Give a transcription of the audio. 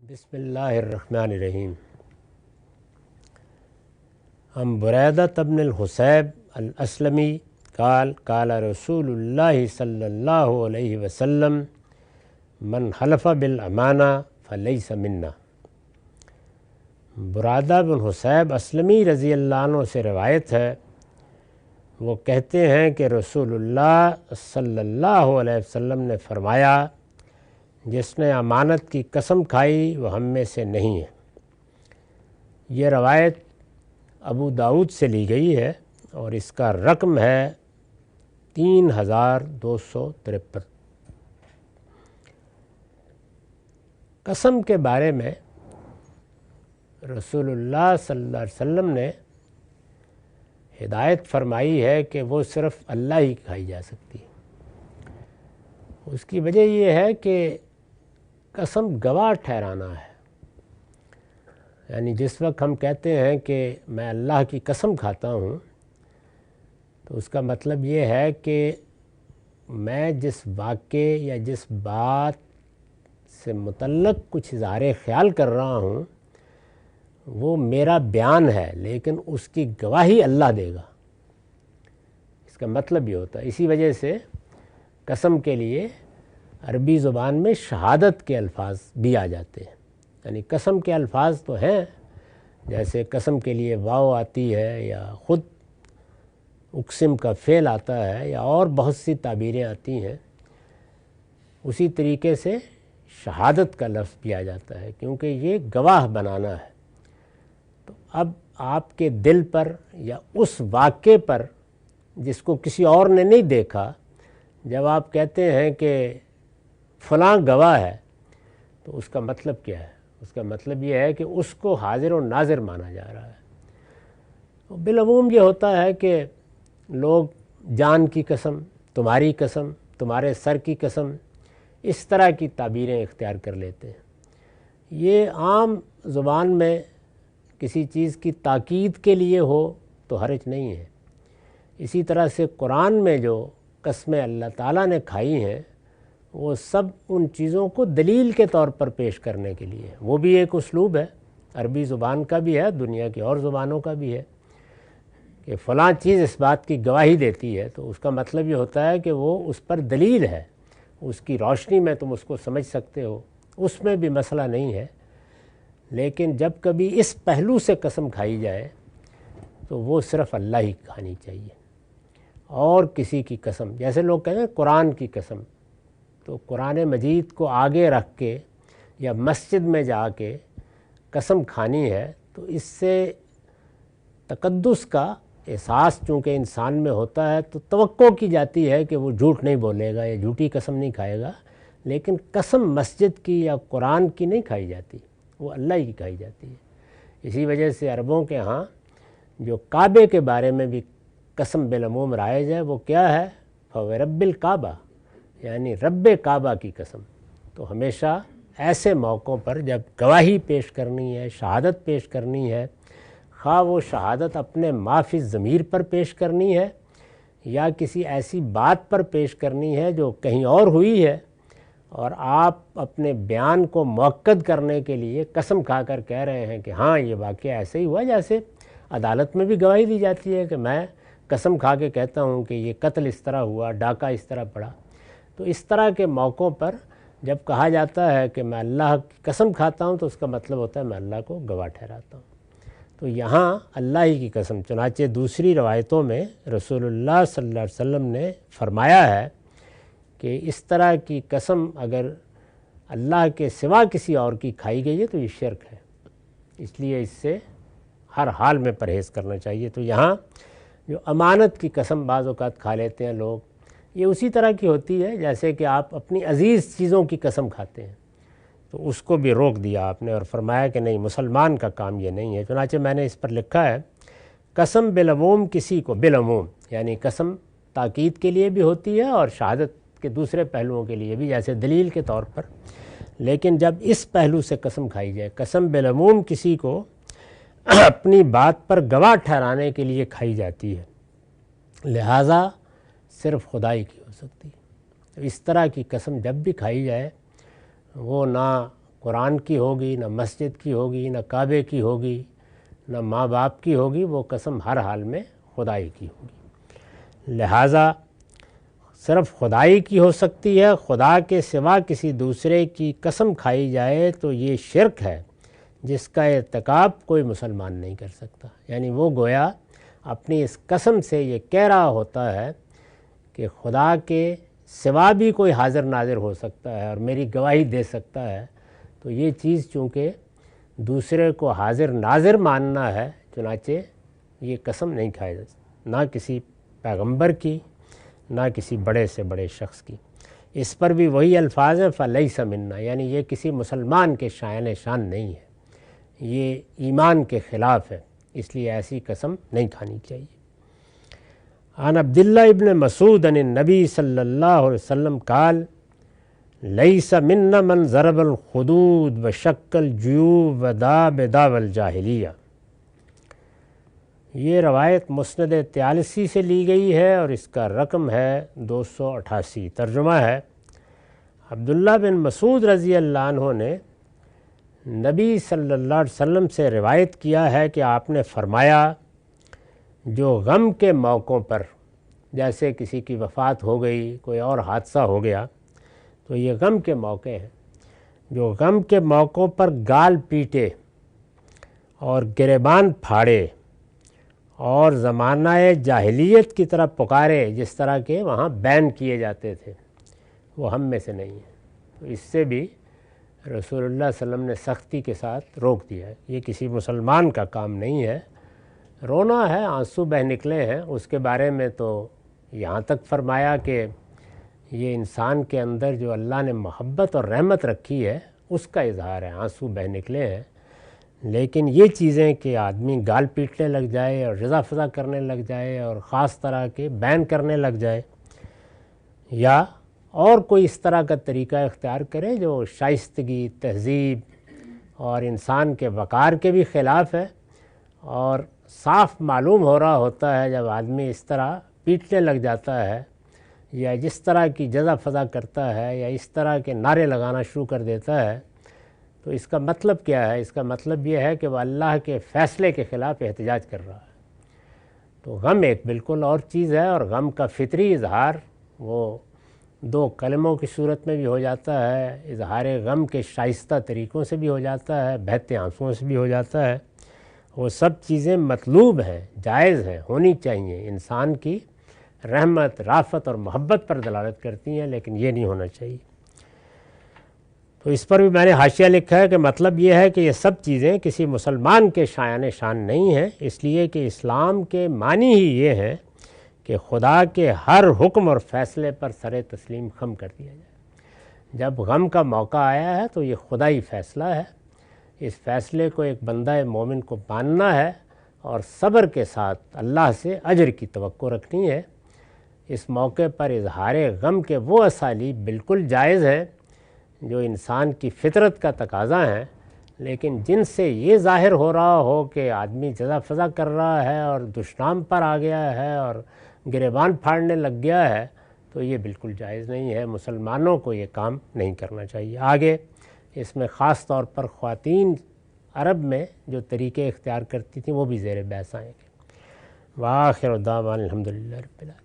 بسم اللہ الرحمن الرحیم۔ ہم بریدہ بن الحصیب الاسلمی قال رسول اللہ صلی اللہ علیہ وسلم من حلف بالامانہ فلیس منا۔ برادہ بن حصیب اسلمی رضی اللہ عنہ سے روایت ہے، وہ کہتے ہیں کہ رسول اللہ صلی اللہ علیہ وسلم نے فرمایا، جس نے امانت کی قسم کھائی وہ ہم میں سے نہیں ہے۔ یہ روایت ابو داؤد سے لی گئی ہے اور اس کا رقم ہے 3253۔ قسم کے بارے میں رسول اللہ صلی اللہ علیہ وسلم نے ہدایت فرمائی ہے کہ وہ صرف اللہ ہی کھائی جا سکتی ہے۔ اس کی وجہ یہ ہے کہ قسم گواہ ٹھہرانا ہے، یعنی جس وقت ہم کہتے ہیں کہ میں اللہ کی قسم کھاتا ہوں تو اس کا مطلب یہ ہے کہ میں جس واقعے یا جس بات سے متعلق کچھ اظہار خیال کر رہا ہوں وہ میرا بیان ہے، لیکن اس کی گواہی اللہ دے گا۔ اس کا مطلب یہ ہوتا ہے۔ اسی وجہ سے قسم کے لیے عربی زبان میں شہادت کے الفاظ بھی آ جاتے ہیں، یعنی قسم کے الفاظ تو ہیں، جیسے قسم کے لیے واو آتی ہے یا خود اقسم کا فعل آتا ہے یا اور بہت سی تعبیریں آتی ہیں۔ اسی طریقے سے شہادت کا لفظ بھی آ جاتا ہے، کیونکہ یہ گواہ بنانا ہے۔ تو اب آپ کے دل پر یا اس واقعے پر جس کو کسی اور نے نہیں دیکھا، جب آپ کہتے ہیں کہ فلاں گواہ ہے تو اس کا مطلب کیا ہے؟ اس کا مطلب یہ ہے کہ اس کو حاضر و ناظر مانا جا رہا ہے۔ بالعموم یہ ہوتا ہے کہ لوگ جان کی قسم، تمہاری قسم، تمہارے سر کی قسم، اس طرح کی تعبیریں اختیار کر لیتے ہیں۔ یہ عام زبان میں کسی چیز کی تاکید کے لیے ہو تو حرج نہیں ہے۔ اسی طرح سے قرآن میں جو قسمیں اللہ تعالیٰ نے کھائی ہیں وہ سب ان چیزوں کو دلیل کے طور پر پیش کرنے کے لیے، وہ بھی ایک اسلوب ہے، عربی زبان کا بھی ہے، دنیا کی اور زبانوں کا بھی ہے، کہ فلاں چیز اس بات کی گواہی دیتی ہے تو اس کا مطلب یہ ہوتا ہے کہ وہ اس پر دلیل ہے، اس کی روشنی میں تم اس کو سمجھ سکتے ہو، اس میں بھی مسئلہ نہیں ہے۔ لیکن جب کبھی اس پہلو سے قسم کھائی جائے تو وہ صرف اللہ ہی کھانی چاہیے، اور کسی کی قسم، جیسے لوگ کہتے ہیں قرآن کی قسم، تو قرآن مجید کو آگے رکھ کے یا مسجد میں جا کے قسم کھانی ہے تو اس سے تقدس کا احساس چونکہ انسان میں ہوتا ہے تو توقع کی جاتی ہے کہ وہ جھوٹ نہیں بولے گا یا جھوٹی قسم نہیں کھائے گا، لیکن قسم مسجد کی یا قرآن کی نہیں کھائی جاتی، وہ اللہ کی کھائی جاتی ہے۔ اسی وجہ سے عربوں کے ہاں جو کعبے کے بارے میں بھی قسم بالعموم رائج ہے، وہ کیا ہے؟ فورب الکعبہ، یعنی رب کعبہ کی قسم۔ تو ہمیشہ ایسے موقعوں پر جب گواہی پیش کرنی ہے، شہادت پیش کرنی ہے، خواہ وہ شہادت اپنے ما فی الضمیر پر پیش کرنی ہے یا کسی ایسی بات پر پیش کرنی ہے جو کہیں اور ہوئی ہے، اور آپ اپنے بیان کو مؤکد کرنے کے لیے قسم کھا کر کہہ رہے ہیں کہ ہاں یہ واقعہ ایسے ہی ہوا، جیسے عدالت میں بھی گواہی دی جاتی ہے کہ میں قسم کھا کے کہتا ہوں کہ یہ قتل اس طرح ہوا، ڈاکہ اس طرح پڑا۔ تو اس طرح کے موقعوں پر جب کہا جاتا ہے کہ میں اللہ کی قسم کھاتا ہوں تو اس کا مطلب ہوتا ہے میں اللہ کو گواہ ٹھہراتا ہوں۔ تو یہاں اللہ ہی کی قسم، چنانچہ دوسری روایتوں میں رسول اللہ صلی اللہ علیہ وسلم نے فرمایا ہے کہ اس طرح کی قسم اگر اللہ کے سوا کسی اور کی کھائی گئی ہے تو یہ شرک ہے، اس لیے اس سے ہر حال میں پرہیز کرنا چاہیے۔ تو یہاں جو امانت کی قسم بعض اوقات کھا لیتے ہیں لوگ، یہ اسی طرح کی ہوتی ہے جیسے کہ آپ اپنی عزیز چیزوں کی قسم کھاتے ہیں، تو اس کو بھی روک دیا آپ نے اور فرمایا کہ نہیں، مسلمان کا کام یہ نہیں ہے۔ چنانچہ میں نے اس پر لکھا ہے، قسم بالعموم کسی کو، بالعموم یعنی قسم تاکید کے لیے بھی ہوتی ہے اور شہادت کے دوسرے پہلوؤں کے لیے بھی، جیسے دلیل کے طور پر، لیکن جب اس پہلو سے قسم کھائی جائے، قسم بالعموم کسی کو اپنی بات پر گواہ ٹھہرانے کے لیے کھائی جاتی ہے، لہٰذا صرف خدائی کی ہو سکتی ہے۔ تو اس طرح کی قسم جب بھی کھائی جائے وہ نہ قرآن کی ہوگی، نہ مسجد کی ہوگی، نہ کعبے کی ہوگی، نہ ماں باپ کی ہوگی، وہ قسم ہر حال میں خدائی کی ہوگی۔ لہٰذا صرف خدائی کی ہو سکتی ہے، خدا کے سوا کسی دوسرے کی قسم کھائی جائے تو یہ شرک ہے جس کا ارتکاب کوئی مسلمان نہیں کر سکتا۔ یعنی وہ گویا اپنی اس قسم سے یہ کہہ رہا ہوتا ہے کہ خدا کے سوا بھی کوئی حاضر ناظر ہو سکتا ہے اور میری گواہی دے سکتا ہے، تو یہ چیز چونکہ دوسرے کو حاضر ناظر ماننا ہے، چنانچہ یہ قسم نہیں کھائی جا سکتی، نہ کسی پیغمبر کی، نہ کسی بڑے سے بڑے شخص کی۔ اس پر بھی وہی الفاظ ہیں فَلَيْسَ مِنَّا، یعنی یہ کسی مسلمان کے شایان شان نہیں ہے، یہ ایمان کے خلاف ہے، اس لیے ایسی قسم نہیں کھانی چاہیے۔ عن عبداللہ ابن مسعود عن النبی صلی اللہ علیہ وسلم قال لیس منا من ضرب الخدود وشق الجیوب ودعا بدعوی الجاہلیہ۔ یہ روایت مسند طیالسی سے لی گئی ہے اور اس کا رقم ہے 288۔ ترجمہ ہے، عبداللہ بن مسعود رضی اللہ عنہ نے نبی صلی اللہ علیہ وسلم سے روایت کیا ہے کہ آپ نے فرمایا، جو غم کے موقعوں پر، جیسے کسی کی وفات ہو گئی، کوئی اور حادثہ ہو گیا، تو یہ غم کے موقع ہیں، جو غم کے موقعوں پر گال پیٹے اور گریبان پھاڑے اور زمانہ جاہلیت کی طرف پکارے، جس طرح کے وہاں بین کیے جاتے تھے، وہ ہم میں سے نہیں ہیں۔ تو اس سے بھی رسول اللہ صلی اللہ علیہ وسلم نے سختی کے ساتھ روک دیا ہے، یہ کسی مسلمان کا کام نہیں ہے۔ رونا ہے، آنسو بہہ نکلے ہیں، اس کے بارے میں تو یہاں تک فرمایا کہ یہ انسان کے اندر جو اللہ نے محبت اور رحمت رکھی ہے اس کا اظہار ہے، آنسو بہہ نکلے ہیں۔ لیکن یہ چیزیں کہ آدمی گال پیٹنے لگ جائے اور رضا فضا کرنے لگ جائے اور خاص طرح کے بین کرنے لگ جائے، یا اور کوئی اس طرح کا طریقہ اختیار کرے جو شائستگی، تہذیب اور انسان کے وقار کے بھی خلاف ہے، اور صاف معلوم ہو رہا ہوتا ہے جب آدمی اس طرح پیٹنے لگ جاتا ہے یا جس طرح کی جزا فضا کرتا ہے یا اس طرح کے نعرے لگانا شروع کر دیتا ہے، تو اس کا مطلب کیا ہے؟ اس کا مطلب یہ ہے کہ وہ اللہ کے فیصلے کے خلاف احتجاج کر رہا ہے۔ تو غم ایک بالکل اور چیز ہے، اور غم کا فطری اظہار وہ دو کلموں کی صورت میں بھی ہو جاتا ہے، اظہار غم کے شائستہ طریقوں سے بھی ہو جاتا ہے، بہتے آنسوؤں سے بھی ہو جاتا ہے۔ وہ سب چیزیں مطلوب ہیں، جائز ہیں، ہونی چاہیے، انسان کی رحمت، رافت اور محبت پر دلالت کرتی ہیں، لیکن یہ نہیں ہونا چاہیے۔ تو اس پر بھی میں نے حاشیہ لکھا ہے کہ مطلب یہ ہے کہ یہ سب چیزیں کسی مسلمان کے شایان شان نہیں ہیں، اس لیے کہ اسلام کے معنی ہی یہ ہے کہ خدا کے ہر حکم اور فیصلے پر سر تسلیم خم کر دیا جائے۔ جب غم کا موقع آیا ہے تو یہ خدائی فیصلہ ہے، اس فیصلے کو ایک بندہ مومن کو ماننا ہے اور صبر کے ساتھ اللہ سے اجر کی توقع رکھنی ہے۔ اس موقع پر اظہار غم کے وہ اسالیب بالکل جائز ہیں جو انسان کی فطرت کا تقاضا ہیں، لیکن جن سے یہ ظاہر ہو رہا ہو کہ آدمی جزا فضا کر رہا ہے اور دشنام پر آ گیا ہے اور گریبان پھاڑنے لگ گیا ہے، تو یہ بالکل جائز نہیں ہے، مسلمانوں کو یہ کام نہیں کرنا چاہیے۔ آگے اس میں خاص طور پر خواتین عرب میں جو طریقے اختیار کرتی تھیں وہ بھی زیر بحث آئیں گے۔ وآخر دعوانا الحمدللہ رب العالمین۔